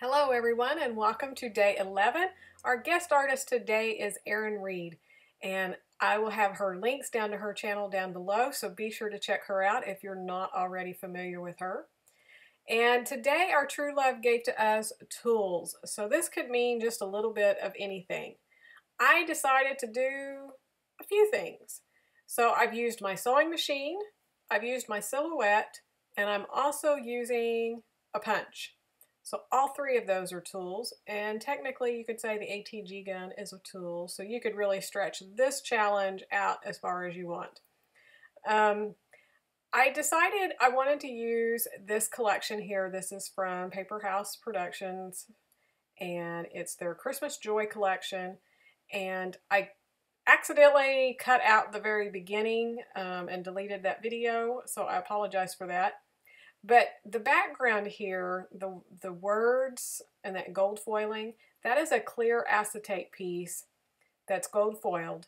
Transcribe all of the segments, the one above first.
Hello everyone and welcome to day 11. Our guest artist today is Erin Reed, and I will have her links down to her channel down below, so be sure to check her out if you're not already familiar with her. And today our true love gave to us tools, so this could mean just a little bit of anything. I decided to do a few things. So I've used my sewing machine, I've used my silhouette, and I'm also using a punch. So all three of those are tools, and technically you could say the ATG gun is a tool, so you could really stretch this challenge out as far as you want. I decided I wanted to use this collection here. This is from Paper House Productions, and it's their Christmas Joy collection, and I accidentally cut out the very beginning and deleted that video, so I apologize for that. But the background here, the words and that gold foiling, that is a clear acetate piece that's gold foiled.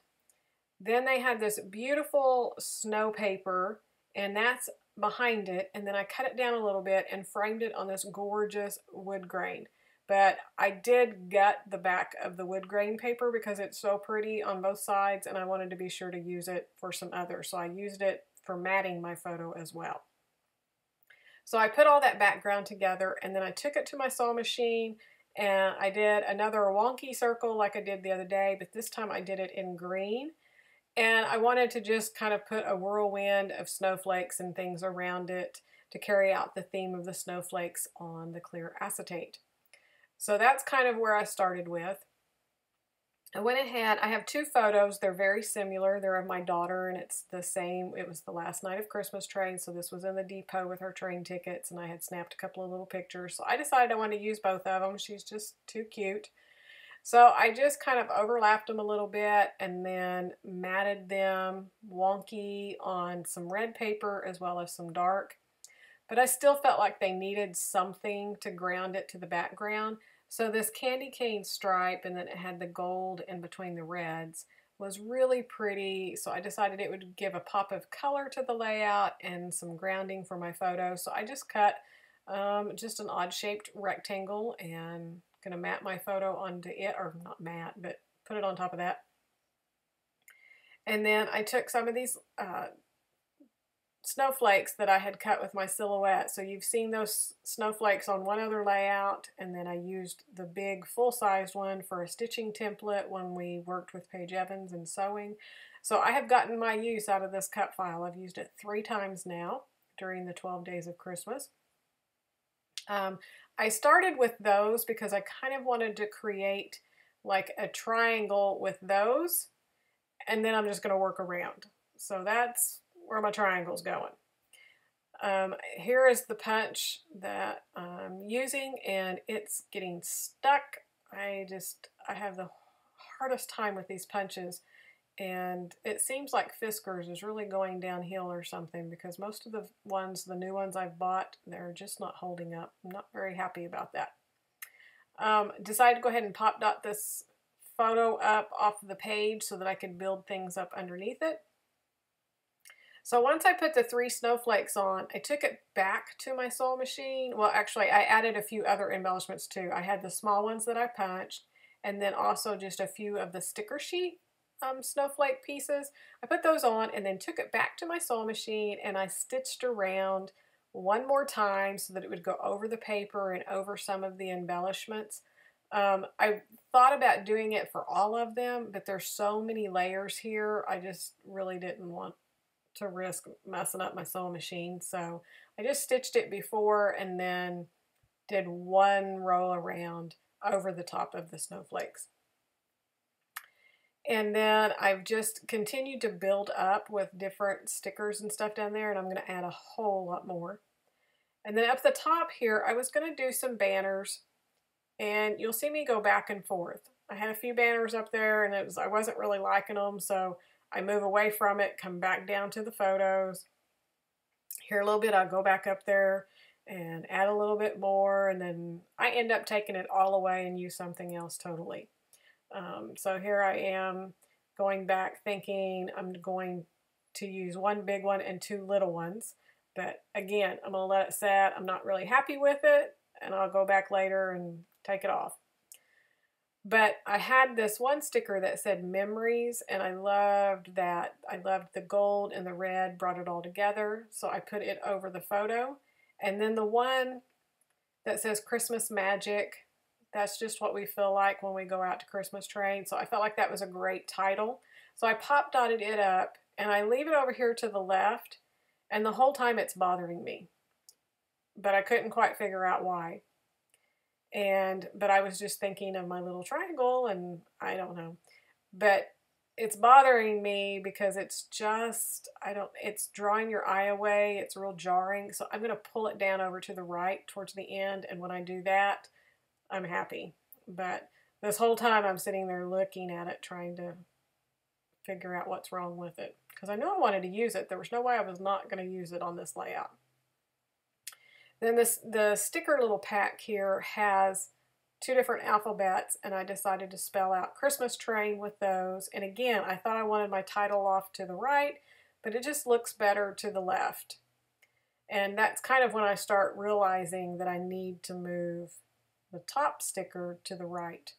Then they had this beautiful snow paper, and that's behind it, and then I cut it down a little bit and framed it on this gorgeous wood grain. But I did gut the back of the wood grain paper because it's so pretty on both sides, and I wanted to be sure to use it for some others, so I used it for matting my photo as well. So I put all that background together, and then I took it to my sewing machine and I did another wonky circle like I did the other day, but this time I did it in green. And I wanted to just kind of put a whirlwind of snowflakes and things around it to carry out the theme of the snowflakes on the clear acetate. So that's kind of where I started with. I went ahead, I have two photos, they're very similar. They're of my daughter, and it's the same. It was the last night of Christmas train, so this was in the depot with her train tickets, and I had snapped a couple of little pictures. So I decided I wanted to use both of them. She's just too cute. So I just kind of overlapped them a little bit and then matted them wonky on some red paper as well as some dark. But I still felt like they needed something to ground it to the background. So this candy cane stripe, and then it had the gold in between the reds, was really pretty. So I decided it would give a pop of color to the layout and some grounding for my photo. So I just cut just an odd shaped rectangle and going to mat my photo onto it, or not mat, but put it on top of that. And then I took some of these snowflakes that I had cut with my silhouette. So you've seen those snowflakes on one other layout, and then I used the big full-sized one for a stitching template when we worked with Paige Evans and sewing. So I have gotten my use out of this cut file. I've used it 3 times now during the 12 days of Christmas. I started with those because I kind of wanted to create like a triangle with those, and then I'm just going to work around. So that's where my triangle's going. Here is the punch that I'm using, and it's getting stuck. I have the hardest time with these punches, and it seems like Fiskars is really going downhill or something, because most of the new ones I've bought, they're just not holding up. I'm not very happy about that. Decided to go ahead and pop dot this photo up off the page so that I could build things up underneath it. So once I put the 3 snowflakes on, I took it back to my sewing machine. Well, actually, I added a few other embellishments too. I had the small ones that I punched, and then also just a few of the sticker sheet snowflake pieces. I put those on and then took it back to my sewing machine, and I stitched around one more time so that it would go over the paper and over some of the embellishments. I thought about doing it for all of them, but there's so many layers here, I just really didn't want to risk messing up my sewing machine. So I just stitched it before and then did one row around over the top of the snowflakes. And then I've just continued to build up with different stickers and stuff down there, and I'm going to add a whole lot more. And then up the top here, I was going to do some banners, and you'll see me go back and forth. I had a few banners up there, and I wasn't really liking them, so I move away from it, come back down to the photos. Here a little bit, I'll go back up there and add a little bit more, and then I end up taking it all away and use something else totally. So here I am going back thinking I'm going to use one big one and 2 little ones. But again, I'm going to let it set. I'm not really happy with it. and I'll go back later and take it off. But I had this one sticker that said memories, and I loved that. I loved the gold and the red, brought it all together. So I put it over the photo. And then the one that says Christmas Magic, that's just what we feel like when we go out to Christmas trade. So I felt like that was a great title. So I pop dotted it up, and I leave it over here to the left, and the whole time it's bothering me. But I couldn't quite figure out why. But I was just thinking of my little triangle, and I don't know. But it's bothering me because it's just, it's drawing your eye away. It's real jarring. So I'm going to pull it down over to the right towards the end. And when I do that, I'm happy. But this whole time I'm sitting there looking at it, trying to figure out what's wrong with it. Because I know I wanted to use it. There was no way I was not going to use it on this layout. Then the sticker little pack here has 2 different alphabets, and I decided to spell out Christmas train with those. And again, I thought I wanted my title off to the right, but it just looks better to the left. And that's kind of when I start realizing that I need to move the top sticker to the right.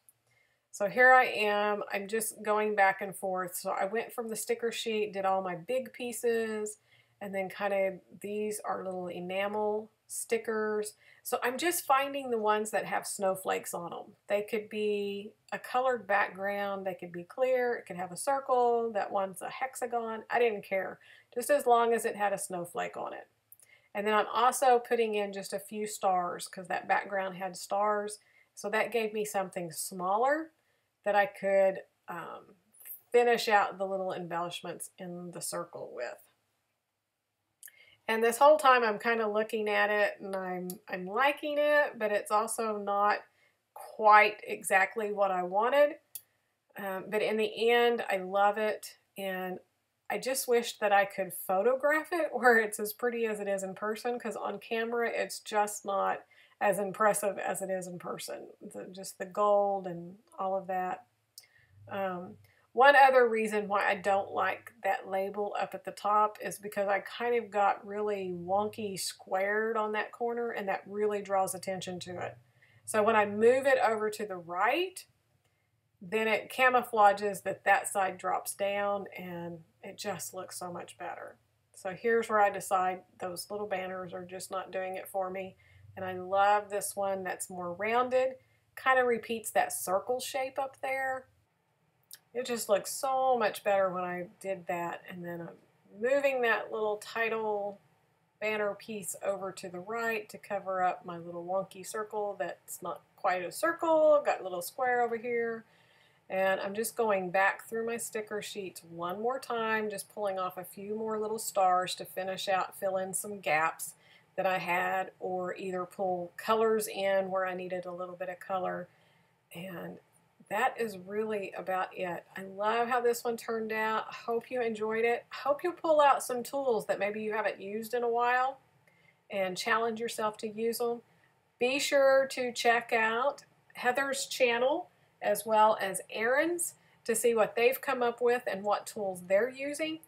So here I am, I'm just going back and forth. So I went from the sticker sheet, did all my big pieces, and then kind of, these are little enamel stickers. So I'm just finding the ones that have snowflakes on them. They could be a colored background, they could be clear, it could have a circle, that one's a hexagon. I didn't care, just as long as it had a snowflake on it. And then I'm also putting in just a few stars because that background had stars. So that gave me something smaller that I could finish out the little embellishments in the circle with. And this whole time I'm kind of looking at it, and I'm liking it, but it's also not quite exactly what I wanted. But in the end, I love it, and I just wish that I could photograph it where it's as pretty as it is in person, because on camera it's just not as impressive as it is in person. Just the gold and all of that. One other reason why I don't like that label up at the top is because I kind of got really wonky squared on that corner, and that really draws attention to it. So when I move it over to the right, then it camouflages that side drops down, and it just looks so much better. So here's where I decide those little banners are just not doing it for me. And I love this one that's more rounded, kind of repeats that circle shape up there. It just looks so much better when I did that. And then I'm moving that little title banner piece over to the right to cover up my little wonky circle that's not quite a circle. Got a little square over here. And I'm just going back through my sticker sheets one more time, just pulling off a few more little stars to finish out, fill in some gaps that I had, or either pull colors in where I needed a little bit of color. And that is really about it. I love how this one turned out. I hope you enjoyed it. I hope you'll pull out some tools that maybe you haven't used in a while and challenge yourself to use them. Be sure to check out Heather's channel as well as Erin's to see what they've come up with and what tools they're using.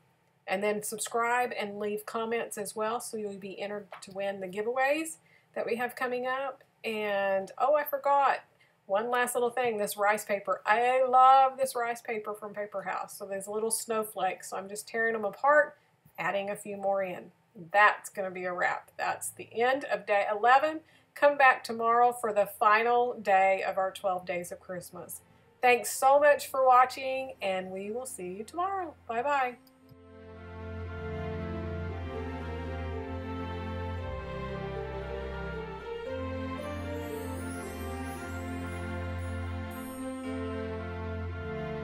And then subscribe and leave comments as well, so you'll be entered to win the giveaways that we have coming up. And oh, I forgot one last little thing, this rice paper. I love this rice paper from Paper House. So there's little snowflakes, so I'm just tearing them apart, adding a few more in. That's going to be a wrap. That's the end of day 11. Come back tomorrow for the final day of our 12 days of Christmas. Thanks so much for watching, and we will see you tomorrow. Bye-bye.